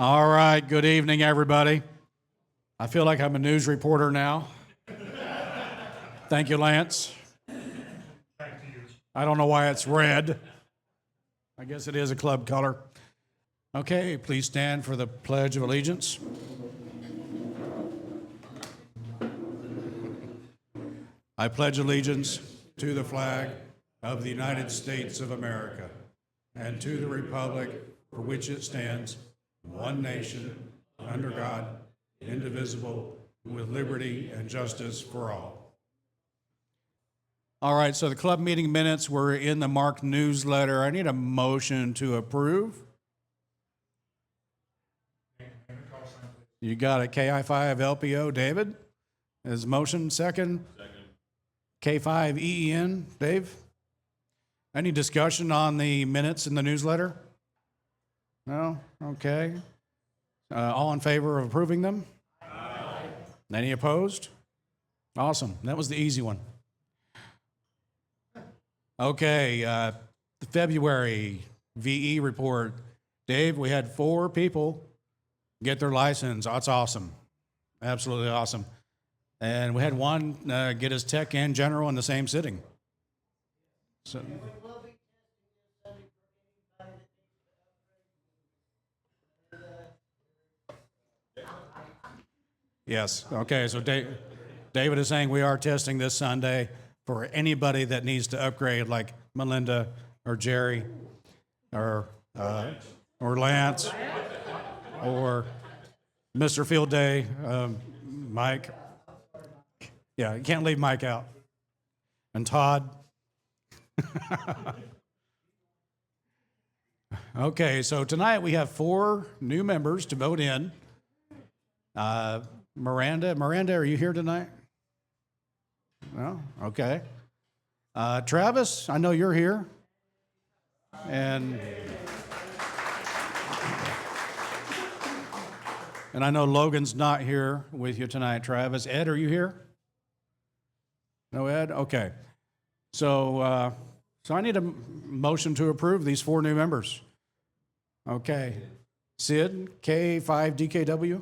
All right, good evening, everybody. I feel like I'm a news reporter now. Thank you, Lance. I don't know why it's red. I guess it is a club color. Okay, please stand for the Pledge of Allegiance. I pledge allegiance to the flag of the United States of America and to the republic for which it stands, one nation, under God, indivisible, with liberty and justice for all. All right, so the club meeting minutes were in the marked newsletter. I need a motion to approve. You got it. KI5 LPO, David. Is motion second? K5 EEN, Dave? Any discussion on the minutes in the newsletter? No? Okay. All in favor of approving them? Aye. Any opposed? Awesome. That was the easy one. Okay, the February VE report. Dave, we had 4 people get their license. That's awesome. Absolutely awesome. And we had one get his tech and general in the same sitting. So, yes. Okay, so David is saying we are testing this Sunday for anybody that needs to upgrade, like Melinda or Jerry or Lance or Mr. Field Day, Mike. Yeah, you can't leave Mike out. And Todd. Okay, so tonight we have 4 new members to vote in. Miranda, are you here tonight? No? Okay. Travis, I know you're here. And I know Logan's not here with you tonight, Travis. Ed, are you here? No, Ed? Okay. So I need a motion to approve these 4 new members. Okay. Sid, K5DKW?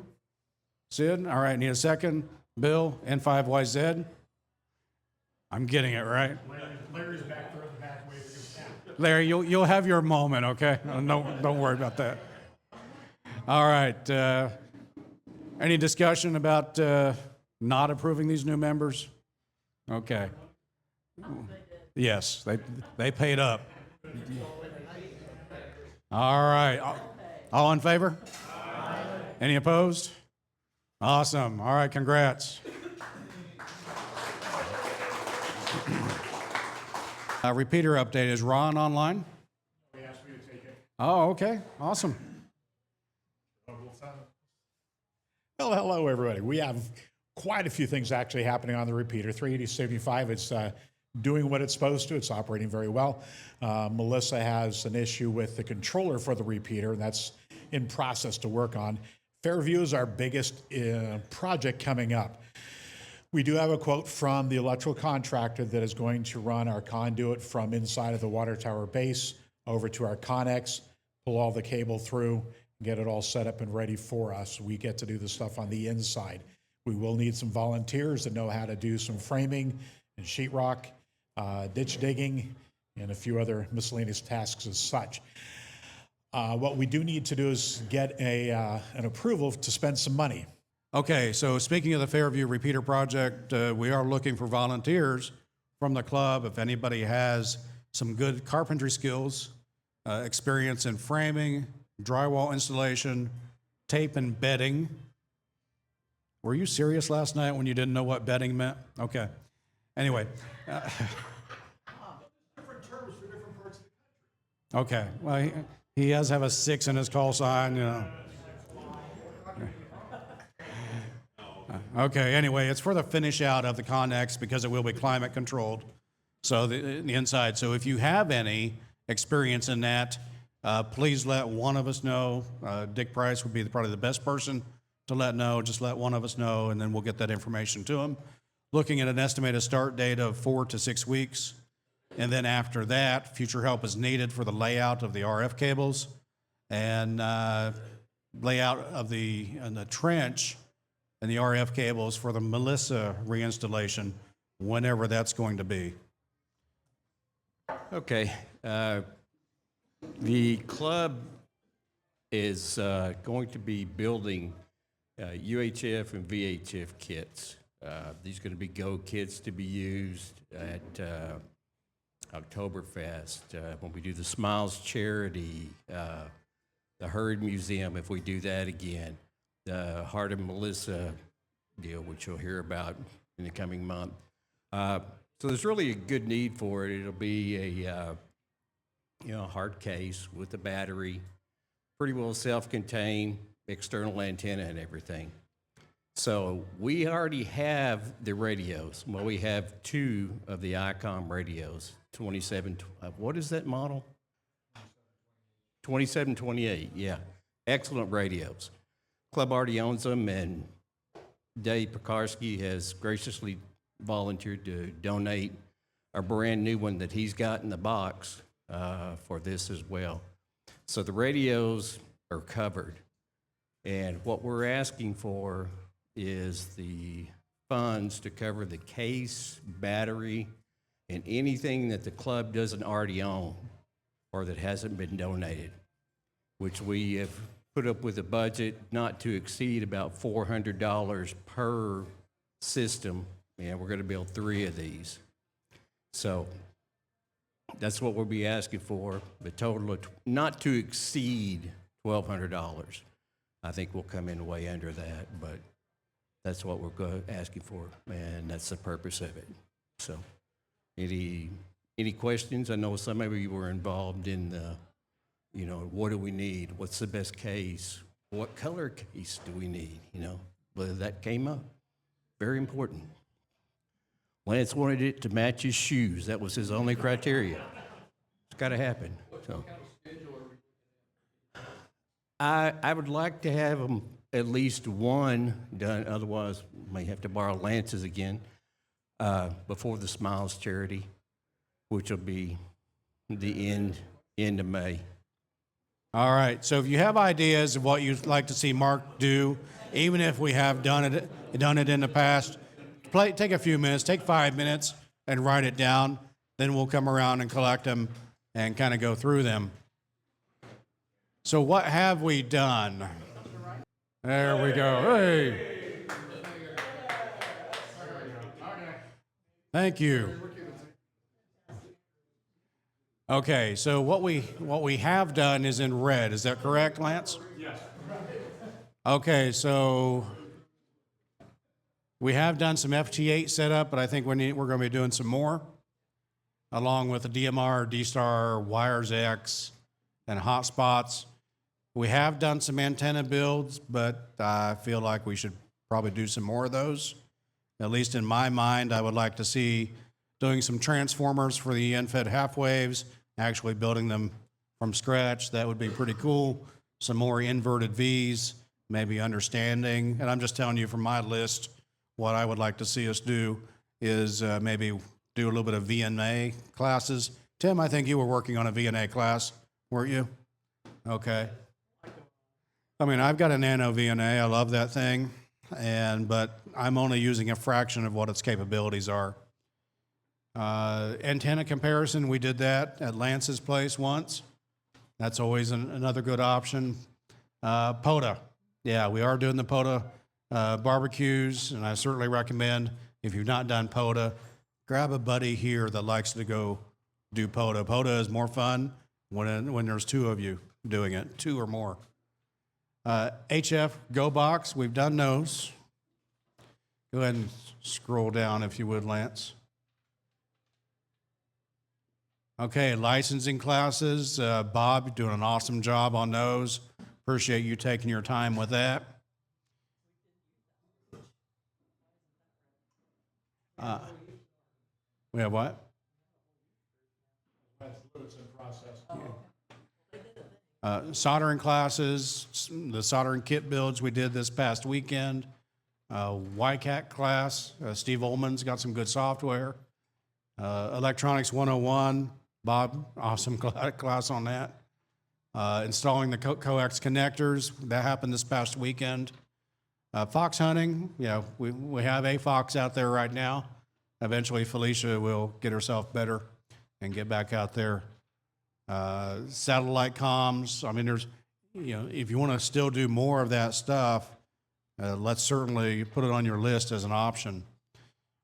Sid? All right, need a second. Bill, N5YZ? I'm getting it, right? Larry's back there in the back waving his hat. Larry, you'll have your moment, okay? No, don't worry about that. All right. Any discussion about not approving these new members? Okay. Yes, they paid up. All right. All in favor? Aye. Any opposed? Awesome. All right, congrats. Repeater update. Is Ron online? He asked me to take it. Oh, okay. Awesome. Well, hello, everybody. We have quite a few things actually happening on the repeater. 38075, it's doing what it's supposed to. It's operating very well. Melissa has an issue with the controller for the repeater, and that's in process to work on. Fairview is our biggest project coming up. We do have a quote from the electrical contractor that is going to run our conduit from inside of the water tower base over to our Connex, pull all the cable through, get it all set up and ready for us. We get to do the stuff on the inside. We will need some volunteers that know how to do some framing and sheetrock, ditch digging, and a few other miscellaneous tasks as such. What we do need to do is get an approval to spend some money. Okay, so speaking of the Fairview Repeater Project, we are looking for volunteers from the club. If anybody has some good carpentry skills, experience in framing, drywall installation, tape and bedding. Were you serious last night when you didn't know what bedding meant? Okay. Anyway. Different terms for different parts of the country. Okay. Well, he does have a 6 in his call sign, you know. Okay, anyway, it's for the finish out of the Connex because it will be climate controlled. So the inside. So if you have any experience in that, please let one of us know. Dick Price would be probably the best person to let know. Just let one of us know, and then we'll get that information to him. Looking at an estimated start date of 4 to 6 weeks. And then after that, future help is needed for the layout of the RF cables. And layout of the trench and the RF cables for the Melissa reinstallation, whenever that's going to be. Okay. The club is going to be building UHF and VHF kits. These are going to be Go kits to be used at Oktoberfest, when we do the Smiles Charity, the Herd Museum, if we do that again, the Heart of Melissa deal, which you'll hear about in the coming month. So there's really a good need for it. It'll be a hard case with a battery, pretty well self-contained, external antenna and everything. So we already have the radios. Well, we have 2 of the ICOM radios, 27, what is that model? 2728, yeah. Excellent radios. Club already owns them, and Dave Pekarski has graciously volunteered to donate a brand new one that he's got in the box for this as well. So the radios are covered. And what we're asking for is the funds to cover the case, battery, and anything that the club doesn't already own or that hasn't been donated, which we have put up with a budget not to exceed about $400 per system, and we're going to build 3 of these. So that's what we'll be asking for, the total of not to exceed $1,200. I think we'll come in way under that, but that's what we're asking for, and that's the purpose of it. So any questions? I know some of you were involved in the, what do we need? What's the best case? What color case do we need? Whether that came up. Very important. Lance wanted it to match his shoes. That was his only criteria. It's got to happen. So I would like to have them at least one done. Otherwise, may have to borrow Lance's again before the Smiles Charity, which will be the end of May. All right, so if you have ideas of what you'd like to see Mark do, even if we have done it in the past, take a few minutes, take 5 minutes and write it down. Then we'll come around and collect them and kind of go through them. So what have we done? There we go. Hey. Thank you. Okay, so what we have done is in red. Is that correct, Lance? Yes. Okay, so we have done some FT8 setup, but I think we're going to be doing some more, along with the DMR, D-Star, Wires X, and hotspots. We have done some antenna builds, but I feel like we should probably do some more of those. At least in my mind, I would like to see doing some transformers for the end-fed half waves, actually building them from scratch. That would be pretty cool. Some more inverted Vs, maybe understanding. And I'm just telling you from my list, what I would like to see us do is maybe do a little bit of VNA classes. Tim, I think you were working on a VNA class, weren't you? Okay. I mean, I've got a Nano VNA. I love that thing, but I'm only using a fraction of what its capabilities are. Antenna comparison, we did that at Lance's place once. That's always another good option. POTA, yeah, we are doing the POTA barbecues, and I certainly recommend, if you've not done POTA, grab a buddy here that likes to go do POTA. POTA is more fun when there's 2 of you doing it, 2 or more. HF Go Box, we've done those. Go ahead and scroll down if you would, Lance. Okay, licensing classes. Bob, you're doing an awesome job on those. Appreciate you taking your time with that. We have what? Soldering classes, the soldering kit builds we did this past weekend. YCAT class, Steve Ullman's got some good software. Electronics 101, Bob, awesome class on that. installing the coax connectors. That happened this past weekend. Fox hunting, we have a fox out there right now. Eventually, Felicia will get herself better and get back out there. Satellite comms, I mean, if you want to still do more of that stuff, let's certainly put it on your list as an option.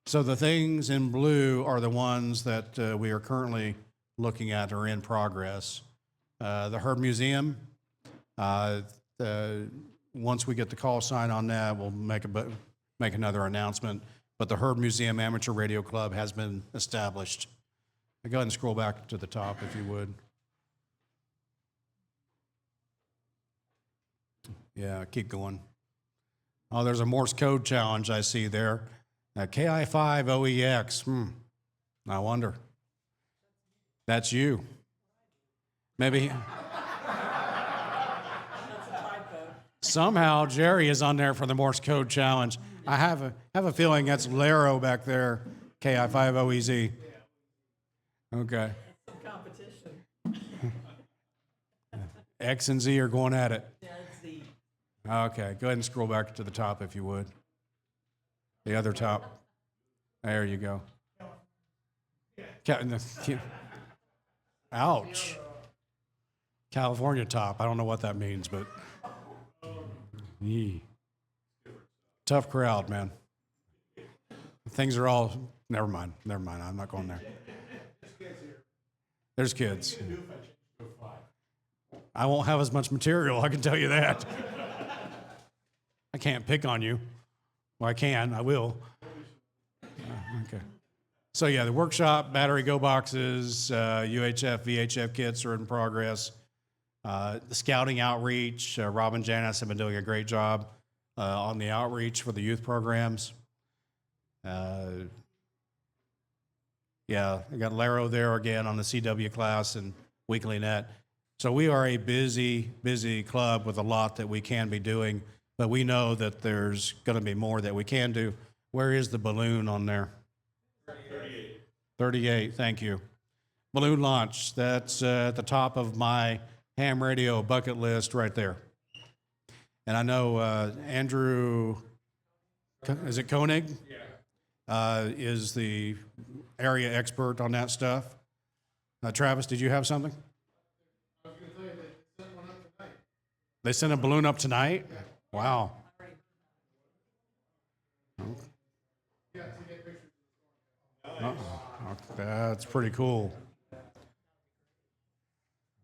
So the things in blue are the ones that we are currently looking at or in progress. The Herb Museum, once we get the call sign on that, we'll make another announcement. But the Herb Museum Amateur Radio Club has been established. Go ahead and scroll back to the top if you would. Yeah, keep going. Oh, there's a Morse code challenge I see there. KI5OEX. I wonder. That's you. Maybe. Somehow Jerry is on there for the Morse code challenge. I have a feeling that's Laro back there. KI5OEZ. Okay. Competition. X and Z are going at it. Okay, go ahead and scroll back to the top if you would. The other top. There you go. Ouch. California top. I don't know what that means, but tough crowd, man. Things are all, never mind. I'm not going there. There's kids. I won't have as much material, I can tell you that. I can't pick on you. Well, I can, I will. Okay. So yeah, the workshop, battery go boxes, UHF, VHF kits are in progress. The scouting outreach, Rob and Janice have been doing a great job on the outreach for the youth programs. Yeah, I got Laro there again on the CW class and Weekly Net. So we are a busy, busy club with a lot that we can be doing, but we know that there's going to be more that we can do. Where is the balloon on there? 38. 38, thank you. Balloon launch, that's at the top of my ham radio bucket list right there. And I know Andrew, is it Koenig? Yeah. Is the area expert on that stuff. Travis, did you have something? I was going to tell you, they sent one up tonight. They sent a balloon up tonight? Wow. That's pretty cool.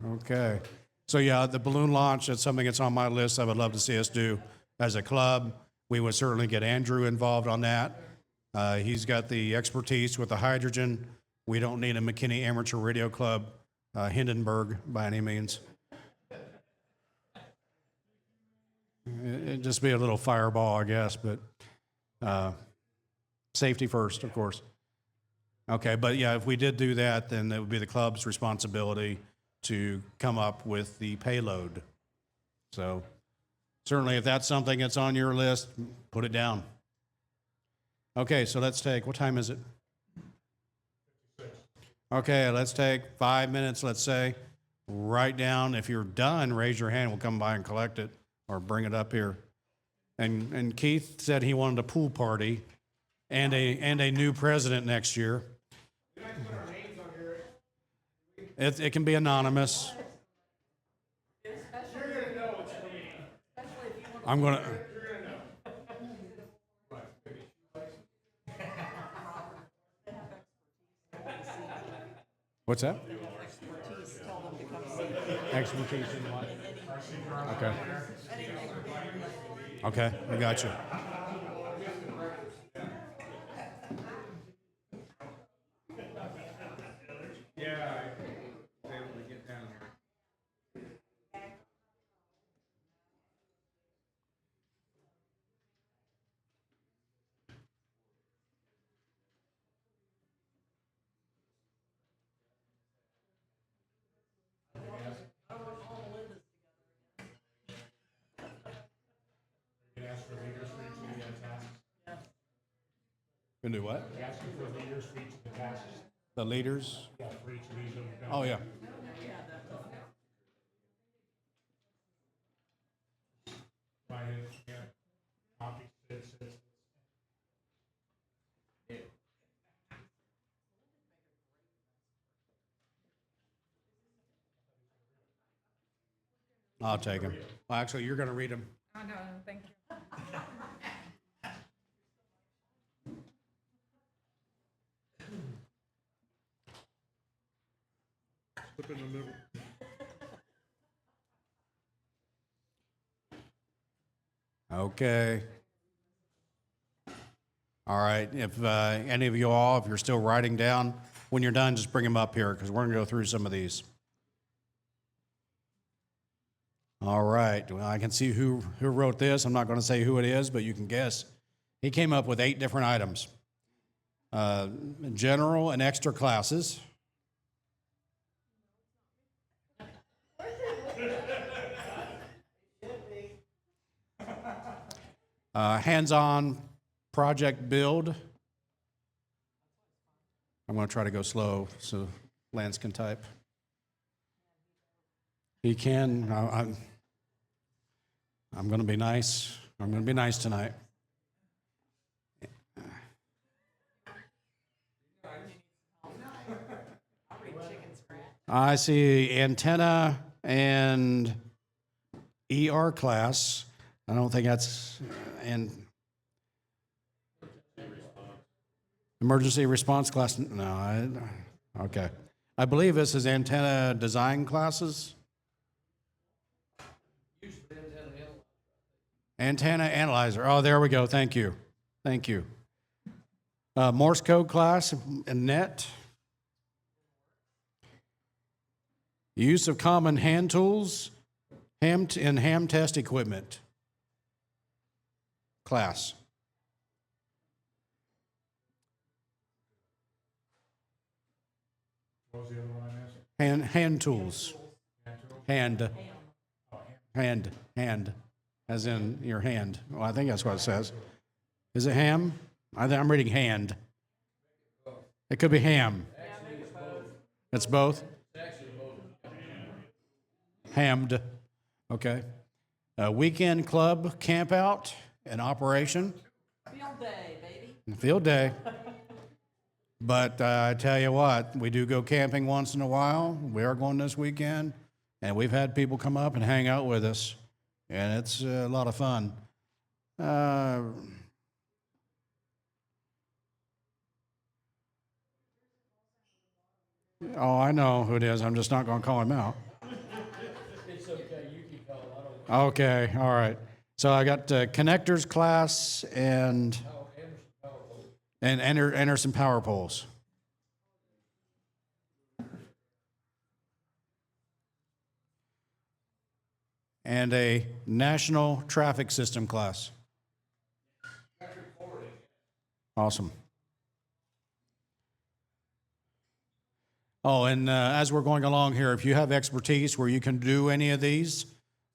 Okay. So yeah, the balloon launch, that's something that's on my list I would love to see us do as a club. We would certainly get Andrew involved on that. He's got the expertise with the hydrogen. We don't need a McKinney Amateur Radio Club Hindenburg by any means. It'd just be a little fireball, I guess, but safety first, of course. Okay, but yeah, if we did do that, then it would be the club's responsibility to come up with the payload. So certainly if that's something that's on your list, put it down. Okay, so let's take, what time is it? Okay, let's take 5 minutes, let's say. Write down, if you're done, raise your hand, we'll come by and collect it or bring it up here. And Keith said he wanted a pool party and a new president next year. It can be anonymous. I'm going to. What's that? Expertise in what? Okay. Okay, I got you. Can do what? Asking for leaders for each of the tasks. The leaders? Yeah, for each of these. Oh, yeah. I'll take them. Well, actually, you're going to read them. Oh, no, thank you. Okay. All right. If any of you all, if you're still writing down, when you're done, just bring them up here because we're going to go through some of these. All right. Well, I can see who wrote this. I'm not going to say who it is, but you can guess. He came up with 8 different items. General and extra classes. Hands-on project build. I'm going to try to go slow so Lance can type. He can. I'm going to be nice. I'm going to be nice tonight. I see antenna and ER class. I don't think that's and emergency response class. No, okay. I believe this is antenna design classes. Antenna analyzer. Oh, there we go. Thank you. Thank you. Morse code class and net. Use of common hand tools and ham test equipment class. What was the other one I missed? Hand tools. Hand, as in your hand. Well, I think that's what it says. Is it ham? I'm reading hand. It could be ham. It's both? Hammed. Okay. Weekend club camp out and operation. Field day, baby. Field day. But I tell you what, we do go camping once in a while. We are going this weekend, and we've had people come up and hang out with us, and it's a lot of fun. Oh, I know who it is. I'm just not going to call him out. It's okay, you can call it, I don't. Okay, all right. So I got connectors class and Anderson power poles. And a national traffic system class. Awesome. Oh, and as we're going along here, if you have expertise where you can do any of these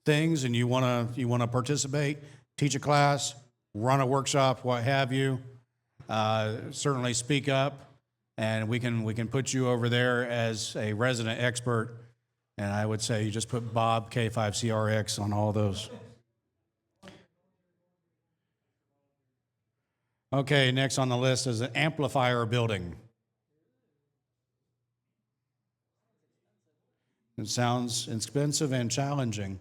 things and you want to participate, teach a class, run a workshop, what have you, certainly speak up, and we can put you over there as a resident expert. And I would say you just put Bob K5CRX on all those. Okay, next on the list is an amplifier building. It sounds expensive and challenging.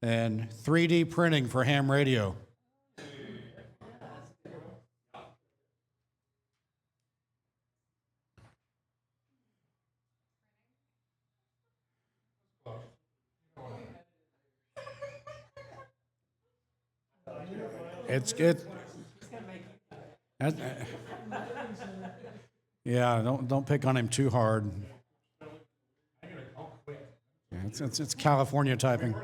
And 3D printing for ham radio. It's good. Yeah, don't pick on him too hard. Yeah, it's California typing.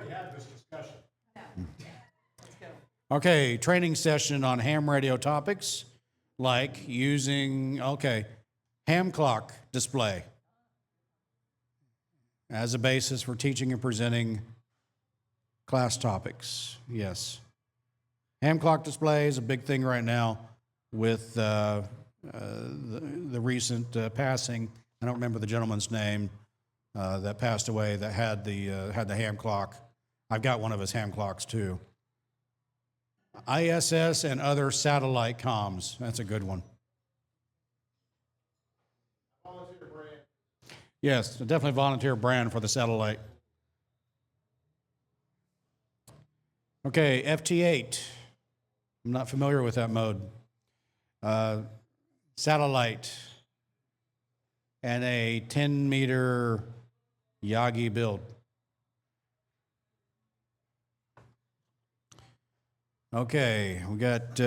Okay, training session on ham radio topics, like using, ham clock display as a basis for teaching and presenting class topics. Yes. Ham clock display is a big thing right now with the recent passing. I don't remember the gentleman's name that passed away that had the ham clock. I've got one of his ham clocks too. ISS and other satellite comms. That's a good one. Yes, definitely volunteer brand for the satellite. Okay, FT8. I'm not familiar with that mode. Satellite. And a 10-meter Yagi build. Okay, we got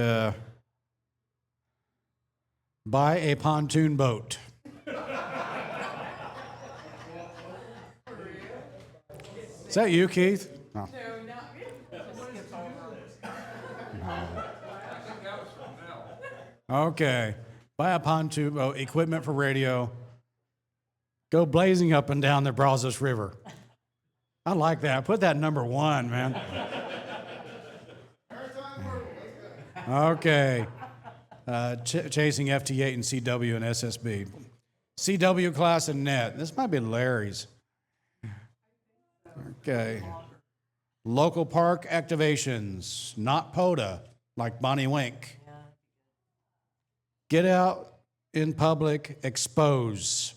buy a pontoon boat. Is that you, Keith? No. Okay. Buy a pontoon boat, equipment for radio. Go blazing up and down the Brazos River. I like that. Put that number 1, man. Okay. Chasing FT8 and CW and SSB. CW class and net. This might be Larry's. Okay. Local park activations, not POTA, like Bonnie Wink. Get out in public, expose.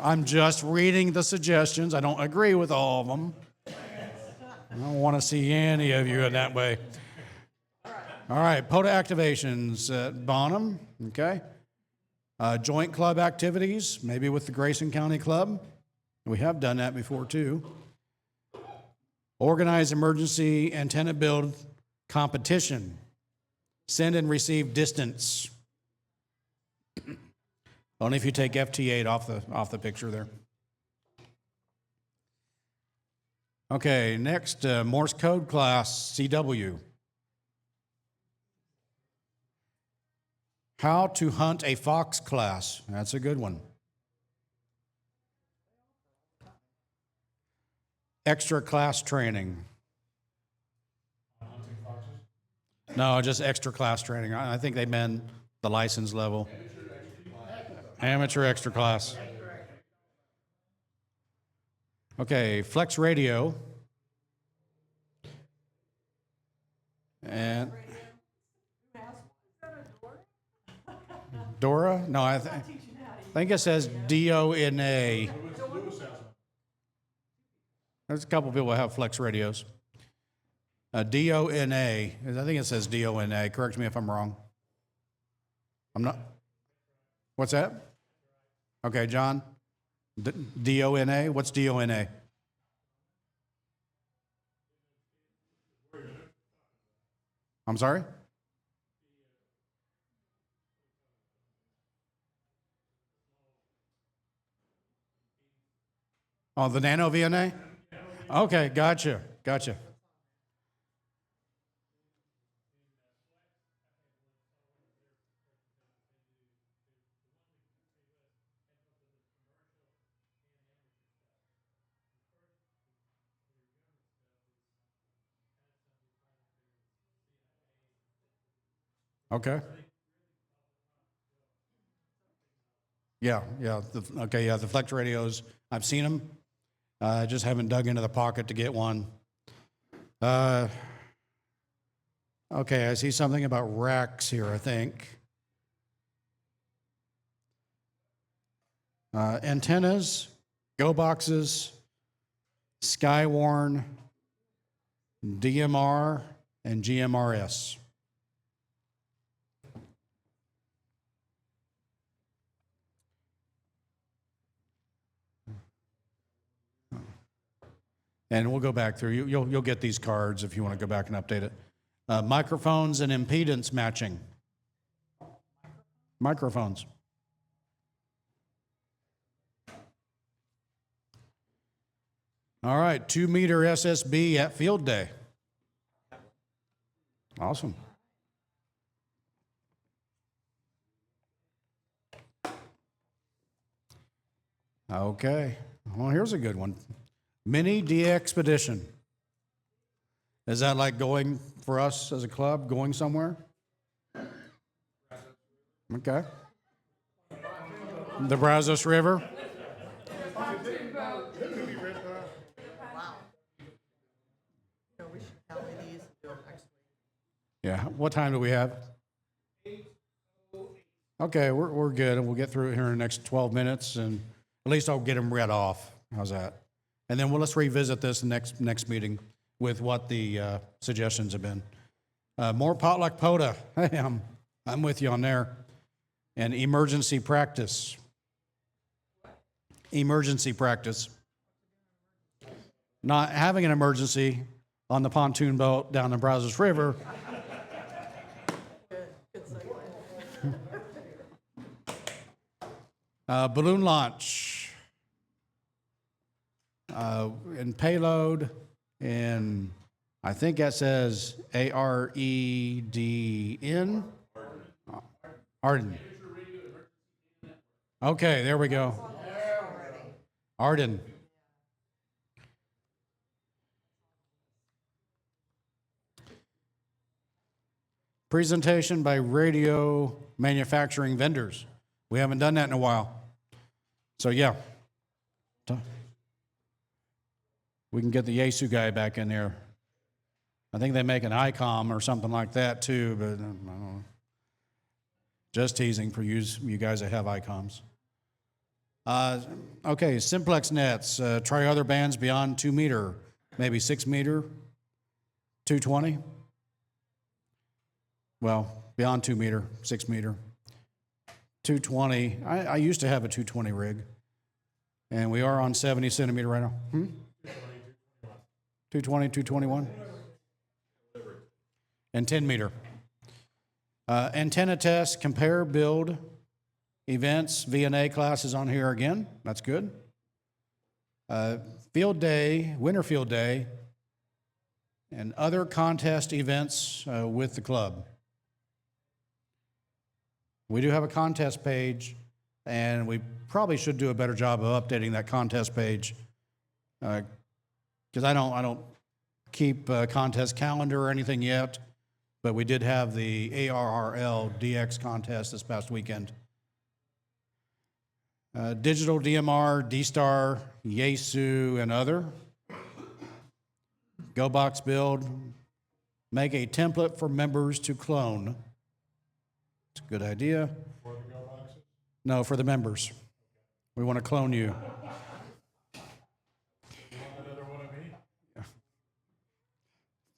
I'm just reading the suggestions. I don't agree with all of them. I don't want to see any of you in that way. All right, POTA activations at Bonham, okay. Joint club activities, maybe with the Grayson County Club. We have done that before too. Organize emergency antenna build competition. Send and receive distance. Only if you take FT8 off the picture there. Okay, next, Morse code class, CW. How to hunt a fox class. That's a good one. Extra class training. No, just extra class training. I think they meant the license level. Amateur extra class. Okay, Flex Radio. And Dora? No, I think it says DONA. There's a couple people that have Flex radios. DONA. I think it says DONA. Correct me if I'm wrong. I'm not. What's that? Okay, John. DONA? What's DONA? I'm sorry? Oh, the Nano VNA? Okay, gotcha. Okay. Yeah. The Flex radios, I've seen them. I just haven't dug into the pocket to get one. Okay, I see something about racks here, I think. Antennas, go boxes, Skywarn, DMR, and GMRS. And we'll go back through. You'll get these cards if you want to go back and update it. Microphones and impedance matching. Microphones. All right, 2-meter SSB at field day. Awesome. Okay, well, here's a good one. Mini de-expedition. Is that like going for us as a club, going somewhere? Okay. The Brazos River? Yeah, what time do we have? Okay, we're good, and we'll get through it here in the next 12 minutes, and at least I'll get them read off. How's that? And then let's revisit this next meeting with what the suggestions have been. More potluck POTA. Hey, I'm with you on there. And emergency practice. Emergency practice. Not having an emergency on the pontoon boat down the Brazos River. Balloon launch. And payload. And I think that says AREDN. Arden. Okay, there we go. Arden. Presentation by radio manufacturing vendors. We haven't done that in a while. So yeah. We can get the Yaesu guy back in there. I think they make an ICOM or something like that too, but I don't know. Just teasing for you guys that have ICOMs. Okay, simplex nets. Try other bands beyond 2 meter, maybe 6 meter, 220. Well, beyond 2 meter, 6 meter, 220. I used to have a 220 rig, and we are on 70 centimeter right now. 220, 221, and 10 meter. Antenna test, compare, build, events, VNA classes on here again. That's good. Field day, winter field day, and other contest events with the club. We do have a contest page, and we probably should do a better job of updating that contest page, because I don't keep a contest calendar or anything yet. But we did have the ARRL DX contest this past weekend. Digital DMR, D-Star, Yaesu, and other. Go box build. Make a template for members to clone. It's a good idea. For the go boxes? No, for the members. We want to clone you. You want another one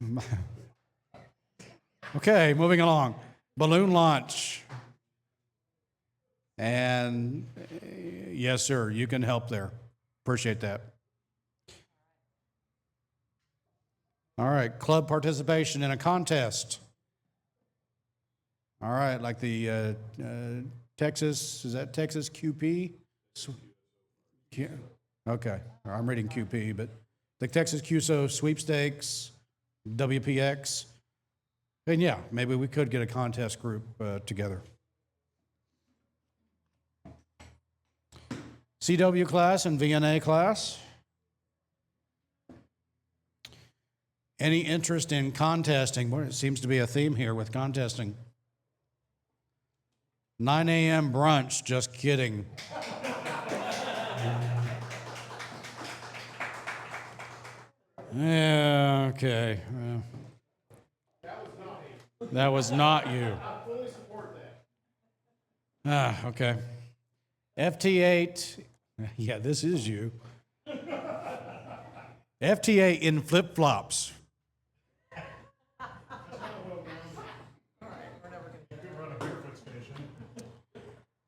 of me? Okay, moving along. Balloon launch. And yes, sir, you can help there. Appreciate that. All right, club participation in a contest. All right, like the Texas, is that Texas QP? Okay, I'm reading QP, but the Texas QSO sweepstakes, WPX. And yeah, maybe we could get a contest group together. CW class and VNA class. Any interest in contesting? Well, it seems to be a theme here with contesting. 9 a.m. brunch, just kidding. Yeah, okay. That was not you. I fully support that. Okay. FT8, yeah, this is you. FT8 in flip-flops.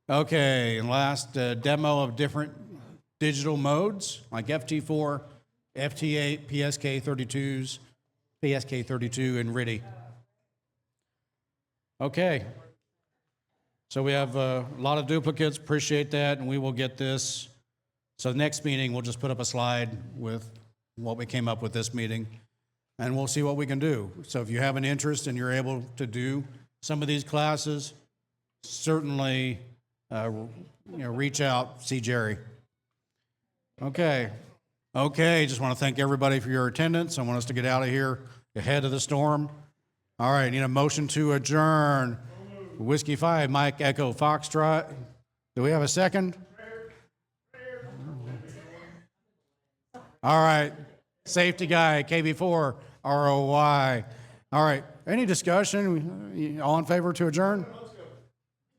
Okay, and last demo of different digital modes like FT4, FT8, PSK32s, PSK32, and RIDI. Okay. So we have a lot of duplicates. Appreciate that, and we will get this. So the next meeting, we'll just put up a slide with what we came up with this meeting, and we'll see what we can do. So if you have an interest and you're able to do some of these classes, certainly reach out, see Jerry. Okay. Just want to thank everybody for your attendance. I want us to get out of here ahead of the storm. All right, need a motion to adjourn. Whiskey 5, Mike Echo Foxtrot. Do we have a second? All right, safety guy, KB4, ROY. All right, any discussion? All in favor to adjourn?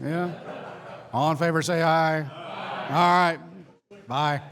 Yeah? All in favor say aye. All right. Bye.